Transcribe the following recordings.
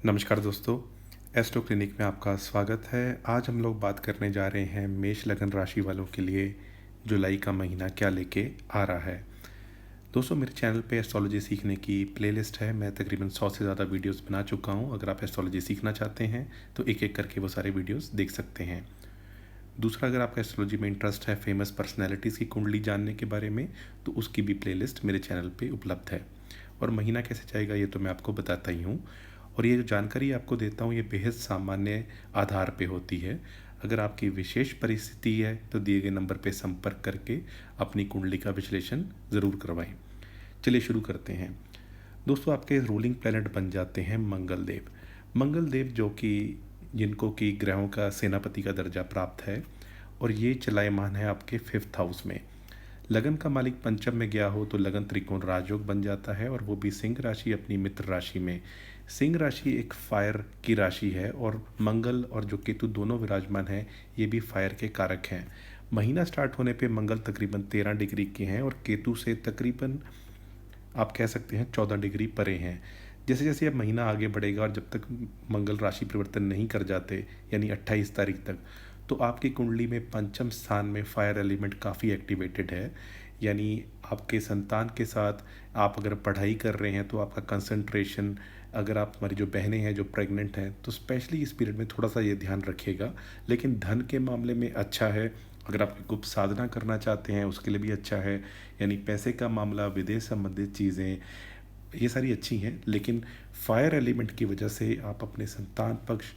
नमस्कार दोस्तों, astro clinic में आपका स्वागत है। आज हम लोग बात करने जा रहे हैं मेष लगन राशि वालों के लिए जुलाई का महीना क्या लेके आ रहा है। दोस्तों, मेरे चैनल पे एस्ट्रोलॉजी सीखने की प्लेलिस्ट है। मैं तकरीबन 100 से ज़्यादा वीडियोस बना चुका हूँ। अगर आप एस्ट्रोलॉजी सीखना चाहते हैं तो एक एक करके वो सारे वीडियोस देख सकते हैं। दूसरा, अगर आपका एस्ट्रोलॉजी में इंटरेस्ट है फेमस पर्सनैलिटीज़ की कुंडली जानने के बारे में, तो उसकी भी प्लेलिस्ट मेरे चैनल पे उपलब्ध है। और महीना कैसे जाएगा ये तो मैं आपको बताता ही हूँ। और ये जो जानकारी आपको देता हूँ ये बेहद सामान्य आधार पे होती है। अगर आपकी विशेष परिस्थिति है तो दिए गए नंबर पे संपर्क करके अपनी कुंडली का विश्लेषण ज़रूर करवाएं। चलिए शुरू करते हैं। दोस्तों, आपके रूलिंग प्लैनेट बन जाते हैं मंगल देव। मंगल देव जो कि जिनको कि ग्रहों का सेनापति का दर्जा प्राप्त है, और ये चलायमान है आपके 5th हाउस में। लगन का मालिक पंचम में गया हो तो लगन त्रिकोण राजयोग बन जाता है, और वो भी सिंह राशि अपनी मित्र राशि में। सिंह राशि एक फायर की राशि है और मंगल और जो केतु दोनों विराजमान हैं ये भी फायर के कारक हैं। महीना स्टार्ट होने पे मंगल तकरीबन 13 डिग्री के हैं और केतु से तकरीबन आप कह सकते हैं 14 डिग्री परे हैं। जैसे जैसे अब महीना आगे बढ़ेगा और जब तक मंगल राशि परिवर्तन नहीं कर जाते, यानी 28 तारीख तक, तो आपकी कुंडली में पंचम स्थान में फायर एलिमेंट काफ़ी एक्टिवेटेड है। यानी आपके संतान के साथ आप अगर पढ़ाई कर रहे हैं तो आपका कंसंट्रेशन, अगर आप हमारी जो बहनें हैं जो प्रेग्नेंट हैं तो स्पेशली इस पीरियड में थोड़ा सा ये ध्यान रखिएगा। लेकिन धन के मामले में अच्छा है। अगर आप गुप्त साधना करना चाहते हैं उसके लिए भी अच्छा है। यानी पैसे का मामला, विदेश संबंधित चीज़ें, ये सारी अच्छी हैं। लेकिन फायर एलिमेंट की वजह से आप अपने संतान पक्ष,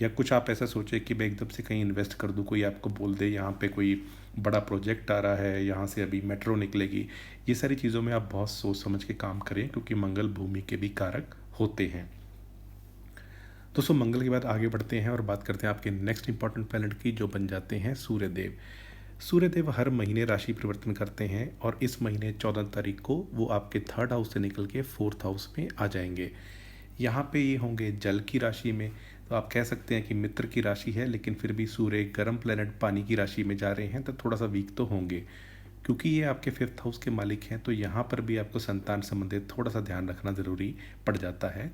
या कुछ आप ऐसा सोचें कि मैं एकदम से कहीं इन्वेस्ट कर दूं, कोई आपको बोल दे यहाँ पे कोई बड़ा प्रोजेक्ट आ रहा है, यहाँ से अभी मेट्रो निकलेगी, ये सारी चीज़ों में आप बहुत सोच समझ के काम करें क्योंकि मंगल भूमि के भी कारक होते हैं। दोस्तों, मंगल के बाद आगे बढ़ते हैं और बात करते हैं आपके नेक्स्ट इंपॉर्टेंट प्लैनेट की, जो बन जाते हैं सूर्यदेव। सूर्यदेव हर महीने राशि परिवर्तन करते हैं और इस महीने 14 तारीख को वो आपके 3rd हाउस से निकल के 4th हाउस में आ जाएंगे। यहाँ पे ये होंगे जल की राशि में, तो आप कह सकते हैं कि मित्र की राशि है, लेकिन फिर भी सूर्य गर्म प्लैनेट पानी की राशि में जा रहे हैं तो थोड़ा सा वीक तो होंगे। क्योंकि ये आपके 5th हाउस के मालिक हैं तो यहाँ पर भी आपको संतान संबंधित थोड़ा सा ध्यान रखना ज़रूरी पड़ जाता है।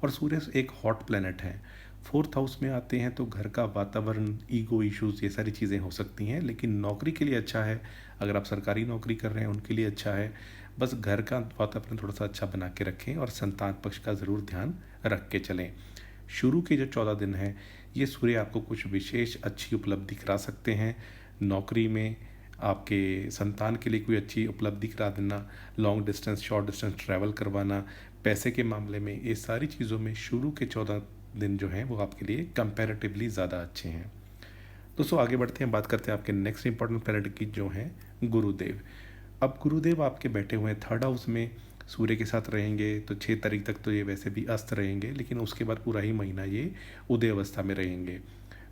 और सूर्य एक हॉट प्लैनेट है, 4th हाउस में आते हैं तो घर का वातावरण, ईगो इश्यूज़, ये सारी चीज़ें हो सकती हैं। लेकिन नौकरी के लिए अच्छा है। अगर आप सरकारी नौकरी कर रहे हैं उनके लिए अच्छा है। बस घर का वातावरण थोड़ा सा अच्छा बना के रखें और संतान पक्ष का ज़रूर ध्यान रख के चलें। शुरू के जो 14 दिन हैं ये सूर्य आपको कुछ विशेष अच्छी उपलब्धि करा सकते हैं। नौकरी में आपके संतान के लिए कोई अच्छी उपलब्धि करा देना, long distance, short distance travel करवाना, पैसे के मामले में, ये सारी चीज़ों में शुरू के 14 दिन जो हैं वो आपके लिए कंपैरेटिवली ज़्यादा अच्छे हैं। दोस्तों, आगे बढ़ते हैं, बात करते हैं आपके नेक्स्ट इंपॉर्टेंट प्लैनेट की, जो हैं गुरुदेव। अब गुरुदेव आपके बैठे हुए हैं 3rd हाउस में, सूर्य के साथ रहेंगे तो 6 तारीख तक तो ये वैसे भी अस्त रहेंगे, लेकिन उसके बाद पूरा ही महीना ये उदय अवस्था में रहेंगे।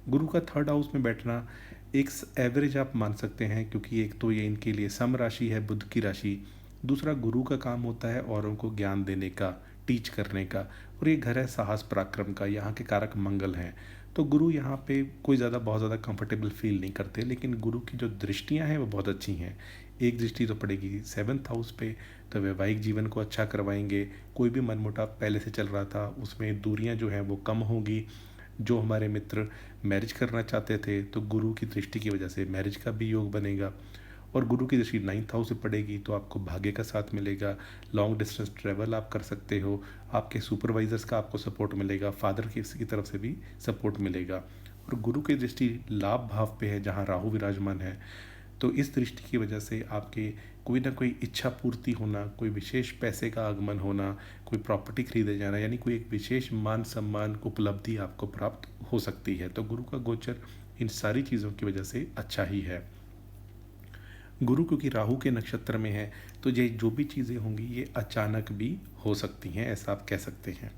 गुरु का 3rd हाउस में बैठना एक एवरेज आप मान सकते हैं, क्योंकि एक तो ये इनके लिए सम राशि है, बुध की राशि। दूसरा, गुरु का काम होता है औरों को ज्ञान देने का, टीच करने का, और ये घर है साहस पराक्रम का। यहाँ के कारक मंगल हैं, तो गुरु यहाँ पे कोई बहुत ज़्यादा कंफर्टेबल फील नहीं करते। लेकिन गुरु की जो दृष्टियाँ हैं वो बहुत अच्छी हैं। एक दृष्टि तो पड़ेगी 7th हाउस पे, तो वैवाहिक जीवन को अच्छा करवाएंगे। कोई भी मनमुटाव पहले से चल रहा था उसमें दूरियां जो हैं वो कम होगी। जो हमारे मित्र मैरिज करना चाहते थे तो गुरु की दृष्टि की वजह से मैरिज का भी योग बनेगा। और गुरु की दृष्टि 9th हाउस से पड़ेगी तो आपको भाग्य का साथ मिलेगा। लॉन्ग डिस्टेंस ट्रैवल आप कर सकते हो। आपके सुपरवाइजर्स का आपको सपोर्ट मिलेगा, फादर की तरफ से भी सपोर्ट मिलेगा। और गुरु की दृष्टि लाभ भाव पे है जहाँ राहु विराजमान है, तो इस दृष्टि की वजह से आपके कोई ना कोई इच्छा पूर्ति होना, कोई विशेष पैसे का आगमन होना, कोई प्रॉपर्टी खरीदे जाना, यानी कोई एक विशेष मान सम्मान उपलब्धि आपको प्राप्त हो सकती है। तो गुरु का गोचर इन सारी चीज़ों की वजह से अच्छा ही है। गुरु क्योंकि राहु के नक्षत्र में है तो ये जो भी चीज़ें होंगी ये अचानक भी हो सकती हैं, ऐसा आप कह सकते हैं।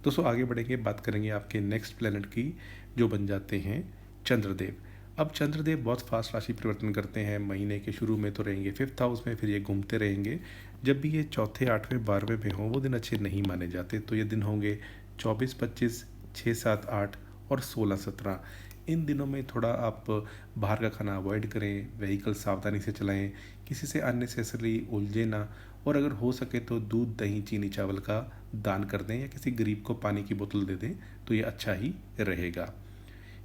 दोस्तों, आगे बढ़ेंगे, बात करेंगे आपके नेक्स्ट प्लैनेट की, जो बन जाते हैं चंद्रदेव। अब चंद्रदेव बहुत फास्ट राशि परिवर्तन करते हैं। महीने के शुरू में तो रहेंगे 5th हाउस में, फिर ये घूमते रहेंगे। जब भी ये चौथे, 8वें, 12वें में हों वो दिन अच्छे नहीं माने जाते। तो ये दिन होंगे 24, 25, 6, 7, 8 और 16, 17। इन दिनों में थोड़ा आप बाहर का खाना अवॉइड करें, व्हीकल सावधानी से चलाएं, किसी से अननेसेसरी उलझे ना, और अगर हो सके तो दूध, दही, चीनी, चावल का दान कर दें या किसी गरीब को पानी की बोतल दे दें, तो ये अच्छा ही रहेगा।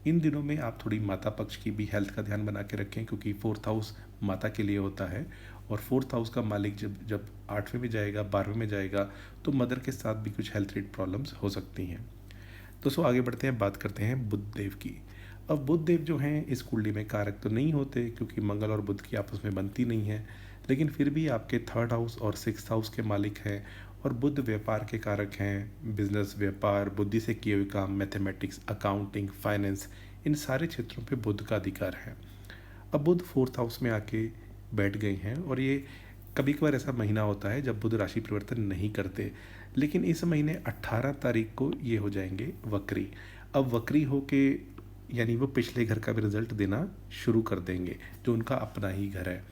इन दिनों में आप थोड़ी माता पक्ष की भी हेल्थ का ध्यान बना के रखें, क्योंकि फोर्थ हाउस माता के लिए होता है, और फोर्थ हाउस का मालिक जब जब 8वें में जाएगा, 12वें में जाएगा, तो मदर के साथ भी कुछ हेल्थ रिलेटेड प्रॉब्लम्स हो सकती हैं। दोस्तों आगे बढ़ते हैं, बात करते हैं बुध देव की। अब बुध देव जो हैं इस कुंडली में कारक तो नहीं होते, क्योंकि मंगल और बुध की आपस में बनती नहीं है, लेकिन फिर भी आपके थर्ड हाउस और सिक्स्थ हाउस के मालिक हैं, और बुध व्यापार के कारक हैं। बिजनेस, व्यापार, बुद्धि से किए हुए काम, मैथमेटिक्स, अकाउंटिंग, फाइनेंस, इन सारे क्षेत्रों पे बुध का अधिकार है। अब बुध फोर्थ हाउस में आके बैठ गए हैं, और ये कभी कभार ऐसा महीना होता है जब बुध राशि परिवर्तन नहीं करते, लेकिन इस महीने 18 तारीख को ये हो जाएंगे वक्री। अब वक्री होके यानी वो पिछले घर का भी रिजल्ट देना शुरू कर देंगे, जो उनका अपना ही घर है।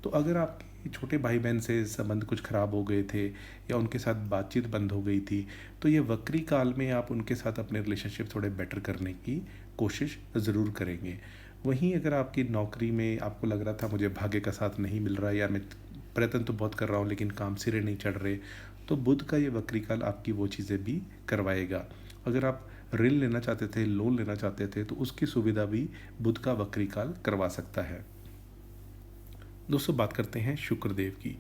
तो अगर आपके छोटे भाई बहन से संबंध कुछ ख़राब हो गए थे या उनके साथ बातचीत बंद हो गई थी, तो ये वक्री काल में आप उनके साथ अपने रिलेशनशिप थोड़े बेटर करने की कोशिश ज़रूर करेंगे। वहीं अगर आपकी नौकरी में आपको लग रहा था मुझे भाग्य का साथ नहीं मिल रहा, या मैं प्रयत्न तो बहुत कर रहा हूँ लेकिन काम सिरे नहीं चढ़ रहे, तो बुध का ये वक्री काल आपकी वो चीज़ें भी करवाएगा। अगर आप ऋण लेना चाहते थे, लोन लेना चाहते थे, तो उसकी सुविधा भी बुध का वक्री काल करवा सकता है। दोस्तों बात करते हैं शुक्रदेव की।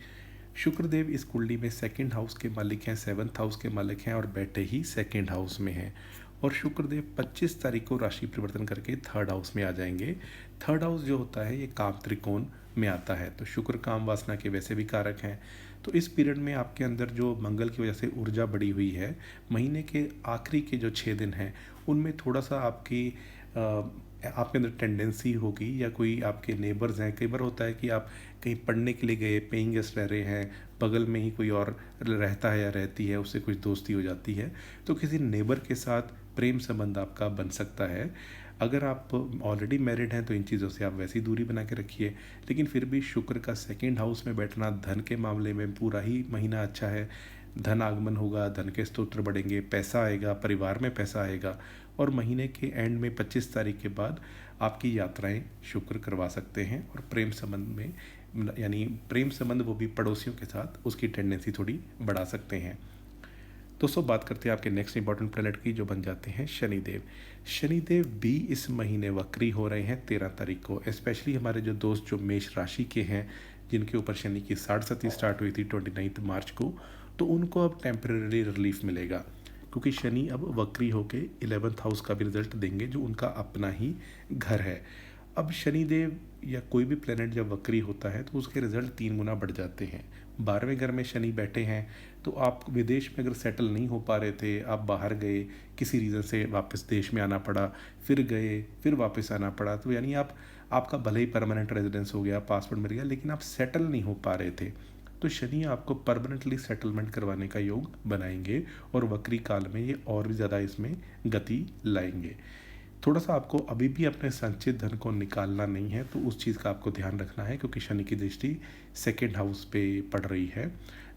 शुक्रदेव इस कुंडली में सेकंड हाउस के मालिक हैं, सेवन्थ हाउस के मालिक हैं, और बैठे ही सेकंड हाउस में हैं। और शुक्रदेव 25 तारीख को राशि परिवर्तन करके थर्ड हाउस में आ जाएंगे। थर्ड हाउस जो होता है ये काम त्रिकोण में आता है, तो शुक्र काम वासना के वैसे भी कारक हैं। तो इस पीरियड में आपके अंदर जो मंगल की वजह से ऊर्जा बढ़ी हुई है, महीने के आखिरी के जो 6 दिन हैं उनमें थोड़ा सा आपके अंदर टेंडेंसी होगी, या कोई आपके नेबर्स हैं, कई बार होता है कि आप कहीं पढ़ने के लिए गए, पेइंग गेस्ट रह रहे हैं, बगल में ही कोई और रहता है या रहती है, उससे कुछ दोस्ती हो जाती है, तो किसी नेबर के साथ प्रेम संबंध आपका बन सकता है। अगर आप ऑलरेडी मैरिड हैं तो इन चीज़ों से आप वैसी दूरी बना के रखिए, लेकिन फिर भी शुक्र का सेकंड हाउस में बैठना धन के मामले में पूरा ही महीना अच्छा है। धन आगमन होगा, धन के स्तोत्र बढ़ेंगे, पैसा आएगा, परिवार में पैसा आएगा, और महीने के एंड में 25 तारीख के बाद आपकी यात्राएं शुक्र करवा सकते हैं। और प्रेम संबंध में यानी प्रेम संबंध वो भी पड़ोसियों के साथ, उसकी टेंडेंसी थोड़ी बढ़ा सकते हैं। दोस्तों बात करते हैं आपके नेक्स्ट इंपॉर्टेंट प्लेनेट की, जो बन जाते हैं शनिदेव। शनिदेव भी इस महीने वक्री हो रहे हैं 13 तारीख को। स्पेशली हमारे जो दोस्त जो मेष राशि के हैं, जिनके ऊपर शनि की साढ़े स्टार्ट हुई थी 29 मार्च को, तो उनको अब टेम्परेरी रिलीफ मिलेगा, क्योंकि शनि अब वक्री होके 11th हाउस का भी रिजल्ट देंगे, जो उनका अपना ही घर है। अब शनिदेव या कोई भी प्लेनेट जब वक्री होता है तो उसके रिजल्ट 3 गुना बढ़ जाते हैं। 12वें घर में शनि बैठे हैं, तो आप विदेश में अगर सेटल नहीं हो पा रहे थे, आप बाहर गए, किसी रीज़न से वापस देश में आना पड़ा, फिर गए, फिर वापस आना पड़ा, तो यानी आपका भले ही परमानेंट रेजिडेंस हो गया, पासपोर्ट मिल गया, लेकिन आप सेटल नहीं हो पा रहे थे, तो शनि आपको परमानेंटली सेटलमेंट करवाने का योग बनाएंगे, और वक्री काल में ये और भी ज़्यादा इसमें गति लाएंगे। थोड़ा सा आपको अभी भी अपने संचित धन को निकालना नहीं है, तो उस चीज़ का आपको ध्यान रखना है, क्योंकि शनि की दृष्टि सेकेंड हाउस पे पड़ रही है।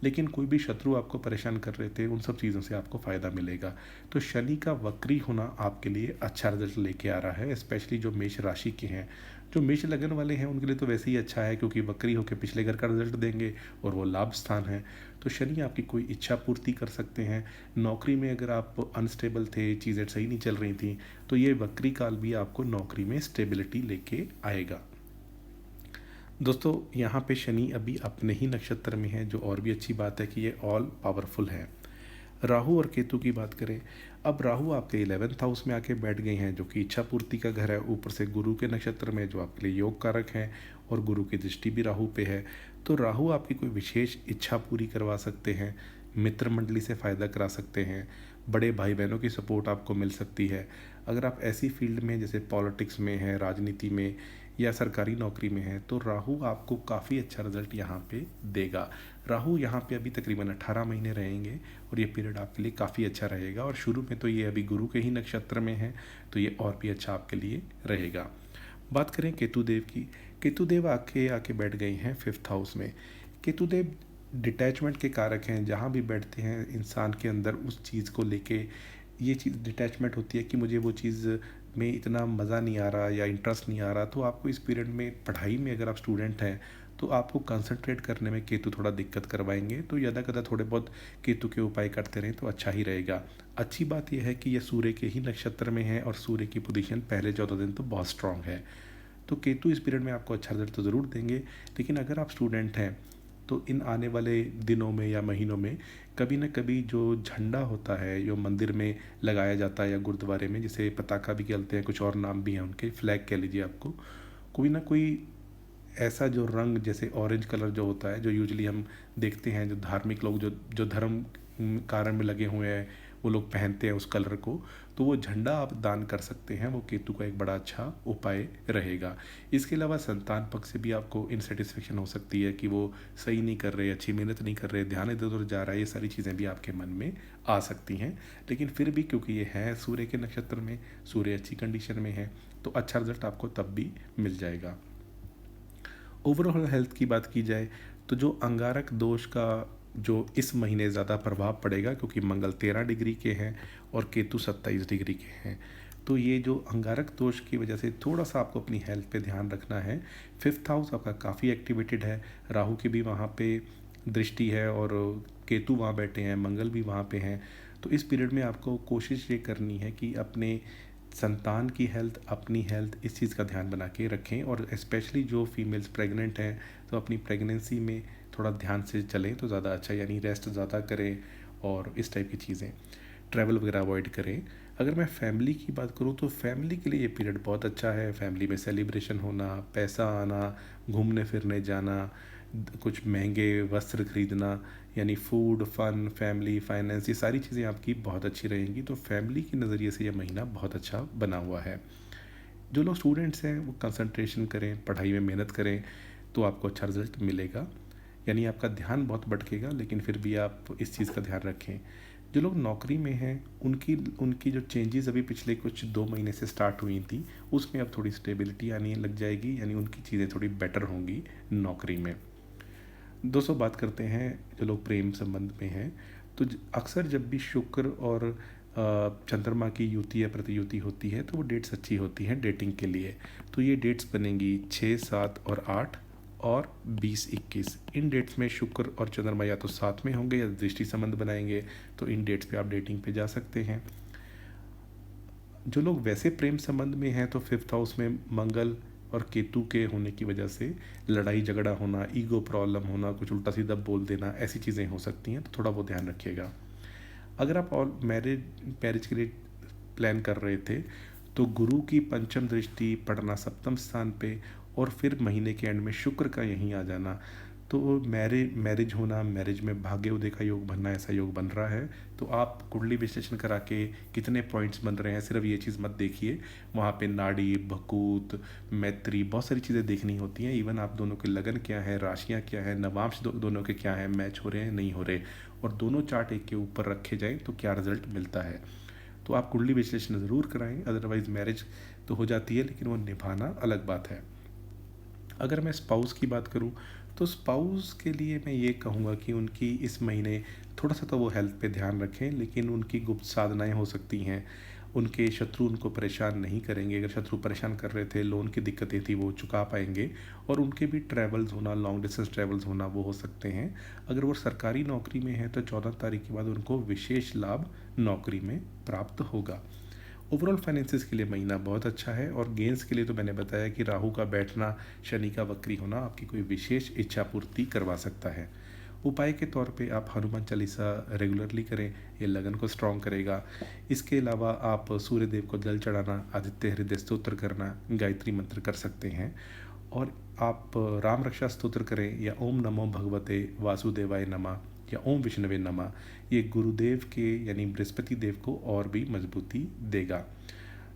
लेकिन कोई भी शत्रु आपको परेशान कर रहे थे, उन सब चीज़ों से आपको फ़ायदा मिलेगा। तो शनि का वक्री होना आपके लिए अच्छा रिजल्ट लेके आ रहा है, स्पेशली जो मेष राशि के हैं। जो मेष लगन वाले हैं उनके लिए तो वैसे ही अच्छा है, क्योंकि वक्री होकर पिछले घर का रिजल्ट देंगे, और वो लाभ स्थान है। तो शनि आपकी कोई इच्छा पूर्ति कर सकते हैं। नौकरी में अगर आप अनस्टेबल थे, चीज़ें सही नहीं चल रही थी, तो ये वक्री काल भी आपको नौकरी में स्टेबिलिटी लेके आएगा। दोस्तों यहाँ पे शनि अभी अपने ही नक्षत्र में है, जो और भी अच्छी बात है कि ये ऑल पावरफुल है। राहु और केतु की बात करें, अब राहु आपके 11th हाउस में आके बैठ गए हैं, जो कि इच्छा पूर्ति का घर है, ऊपर से गुरु के नक्षत्र में, जो आपके लिए योग कारक हैं, और गुरु की दृष्टि भी राहु पे है। तो राहु आपकी कोई विशेष इच्छा पूरी करवा सकते हैं, मित्र मंडली से फ़ायदा करा सकते हैं, बड़े भाई बहनों की सपोर्ट आपको मिल सकती है। अगर आप ऐसी फील्ड में जैसे पॉलिटिक्स में है, राजनीति में, या सरकारी नौकरी में है, तो राहु आपको काफ़ी अच्छा रिजल्ट यहाँ पे देगा। राहु यहाँ पे अभी तकरीबन 18 महीने रहेंगे, और ये पीरियड आपके लिए काफ़ी अच्छा रहेगा। और शुरू में तो ये अभी गुरु के ही नक्षत्र में है, तो ये और भी अच्छा आपके लिए रहेगा। बात करें केतुदेव की, केतुदेव आके बैठ गए हैं 5th हाउस में। केतुदेव डिटैचमेंट के कारक हैं, जहाँ भी बैठते हैं इंसान के अंदर उस चीज़ को लेके ये चीज़ डिटैचमेंट होती है कि मुझे वो चीज़ में इतना मज़ा नहीं आ रहा या इंटरेस्ट नहीं आ रहा, तो आपको इस पीरियड में पढ़ाई में अगर आप स्टूडेंट हैं तो आपको कंसंट्रेट करने में केतु थोड़ा दिक्कत करवाएंगे। तो ज़्यादा कदा थोड़े बहुत केतु के उपाय करते रहें तो अच्छा ही रहेगा। अच्छी बात यह है कि यह सूर्य के ही नक्षत्र में है और सूर्य की पोजीशन पहले 14 दिन तो बहुत स्ट्रांग है। तो केतु इस पीरियड में आपको अच्छा रिजल्ट तो ज़रूर देंगे। लेकिन अगर आप स्टूडेंट हैं तो इन आने वाले दिनों में या महीनों में कभी ना कभी जो झंडा होता है जो मंदिर में लगाया जाता है या गुरुद्वारे में, जिसे पताका भी कहते हैं, कुछ और नाम भी हैं उनके, फ्लैग कह लीजिए आपको, कोई ना कोई ऐसा जो रंग जैसे ऑरेंज कलर जो होता है, जो यूजुअली हम देखते हैं, जो धार्मिक लोग जो जो धर्म कार्य में लगे हुए हैं वो लोग पहनते हैं उस कलर को, तो वो झंडा आप दान कर सकते हैं। वो केतु का एक बड़ा अच्छा उपाय रहेगा। इसके अलावा संतान पक्ष से भी आपको इनसेटिस्फेक्शन हो सकती है कि वो सही नहीं कर रहे, अच्छी मेहनत नहीं कर रहे, ध्यान इधर उधर जा रहा है, ये सारी चीज़ें भी आपके मन में आ सकती हैं। लेकिन फिर भी क्योंकि ये है सूर्य के नक्षत्र में, सूर्य अच्छी कंडीशन में है, तो अच्छा रिजल्ट आपको तब भी मिल जाएगा। ओवरऑल हेल्थ की बात की जाए तो जो अंगारक दोष का जो इस महीने ज़्यादा प्रभाव पड़ेगा, क्योंकि मंगल 13 डिग्री के हैं और केतु 27 डिग्री के हैं, तो ये जो अंगारक दोष की वजह से थोड़ा सा आपको अपनी हेल्थ पे ध्यान रखना है। 5th हाउस आपका काफ़ी एक्टिवेटेड है, राहु की भी वहाँ पे दृष्टि है और केतु वहाँ बैठे हैं, मंगल भी वहाँ पे हैं। तो इस पीरियड में आपको कोशिश ये करनी है कि अपने संतान की हेल्थ, अपनी हेल्थ, इस चीज़ का ध्यान बना के रखें। और स्पेशली जो फीमेल्स प्रेग्नेंट हैं तो अपनी प्रेगनेंसी में थोड़ा ध्यान से चलें तो ज़्यादा अच्छा, यानी रेस्ट ज़्यादा करें और इस टाइप की चीज़ें, ट्रैवल वगैरह अवॉइड करें। अगर मैं फैमिली की बात करूँ तो फैमिली के लिए ये पीरियड बहुत अच्छा है। फैमिली में सेलिब्रेशन होना, पैसा आना, घूमने फिरने जाना, कुछ महंगे वस्त्र खरीदना, यानी फूड, फन, फैमिली, फाइनेंस, ये सारी चीज़ें आपकी बहुत अच्छी रहेंगी। तो फैमिली के नज़रिए से यह महीना बहुत अच्छा बना हुआ है। जो लोग स्टूडेंट्स हैं वो कंसंट्रेशन करें, पढ़ाई में मेहनत करें तो आपको अच्छा रिजल्ट मिलेगा। यानी आपका ध्यान बहुत भटकेगा लेकिन फिर भी आप इस चीज़ का ध्यान रखें। जो लोग नौकरी में हैं उनकी उनकी जो चेंजेस अभी पिछले कुछ 2 महीने से स्टार्ट हुई थी उसमें अब थोड़ी स्टेबिलिटी आने लग जाएगी, यानी उनकी चीज़ें थोड़ी बेटर होंगी नौकरी में। दोस्तों बात करते हैं जो लोग प्रेम संबंध में हैं, तो अक्सर जब भी शुक्र और चंद्रमा की युति या प्रतियुति होती है तो वो डेट्स अच्छी होती हैं डेटिंग के लिए। तो ये डेट्स बनेंगी 6, 7 और 8 और 20, 21। इन डेट्स में शुक्र और चंद्रमा या तो साथ में होंगे या दृष्टि संबंध बनाएंगे, तो इन डेट्स पे आप डेटिंग पे जा सकते हैं। जो लोग वैसे प्रेम संबंध में हैं तो 5th हाउस में मंगल और केतु के होने की वजह से लड़ाई झगड़ा होना, ईगो प्रॉब्लम होना, कुछ उल्टा सीधा बोल देना, ऐसी चीज़ें हो सकती हैं, तो थोड़ा वो ध्यान रखिएगा। अगर आप और मैरिज के लिए प्लान कर रहे थे तो गुरु की पंचम दृष्टि पड़ना सप्तम स्थान पे और फिर महीने के एंड में शुक्र का यहीं आ जाना, तो मैरिज होना, मैरिज में भाग्य उदय का योग बनना, ऐसा योग बन रहा है। तो आप कुंडली विश्लेषण करा के कितने पॉइंट्स बन रहे हैं सिर्फ ये चीज़ मत देखिए, वहाँ पे नाड़ी, भकूत, मैत्री, बहुत सारी चीज़ें देखनी होती हैं। इवन आप दोनों के लगन क्या है, राशियाँ क्या है, नवांश दोनों के क्या है, मैच हो रहे हैं नहीं हो रहे, और दोनों चार्ट एक के ऊपर रखे जाएँ तो क्या रिजल्ट मिलता है। तो आप कुंडली विश्लेषण ज़रूर कराएं, अदरवाइज़ मैरिज तो हो जाती है लेकिन वो निभाना अलग बात है। अगर मैं स्पाउस की बात करूं तो स्पाउस के लिए मैं ये कहूँगा कि उनकी इस महीने थोड़ा सा तो वो हेल्थ पे ध्यान रखें, लेकिन उनकी गुप्त साधनाएं हो सकती हैं। उनके शत्रु उनको परेशान नहीं करेंगे। अगर शत्रु परेशान कर रहे थे, लोन की दिक्कतें थी, वो चुका पाएंगे। और उनके भी ट्रैवल्स होना, लॉन्ग डिस्टेंस ट्रैवल्स होना वो हो सकते हैं। अगर वो सरकारी नौकरी में है तो 14 तारीख के बाद उनको विशेष लाभ नौकरी में प्राप्त होगा। ओवरऑल फाइनेंसिस के लिए महीना बहुत अच्छा है। और गेंस के लिए तो मैंने बताया कि राहु का बैठना, शनि का वक्री होना आपकी कोई विशेष इच्छा पूर्ति करवा सकता है। उपाय के तौर पे आप हनुमान चालीसा रेगुलरली करें, ये लगन को स्ट्रॉन्ग करेगा। इसके अलावा आप सूर्य देव को जल चढ़ाना, आदित्य हृदय स्तोत्र करना, गायत्री मंत्र कर सकते हैं। और आप राम रक्षा स्तोत्र करें या ओम नमो भगवते वासुदेवाय नमः या ओम विष्णुवे नमः, ये गुरुदेव के यानी बृहस्पति देव को और भी मजबूती देगा।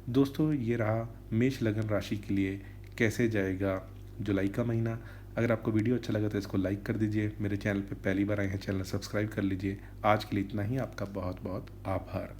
दोस्तों ये रहा मेष लगन राशि के लिए कैसे जाएगा जुलाई का महीना। अगर आपको वीडियो अच्छा लगा तो इसको लाइक कर दीजिए। मेरे चैनल पे पहली बार आए हैं, चैनल सब्सक्राइब कर लीजिए। आज के लिए इतना ही, आपका बहुत बहुत आभार।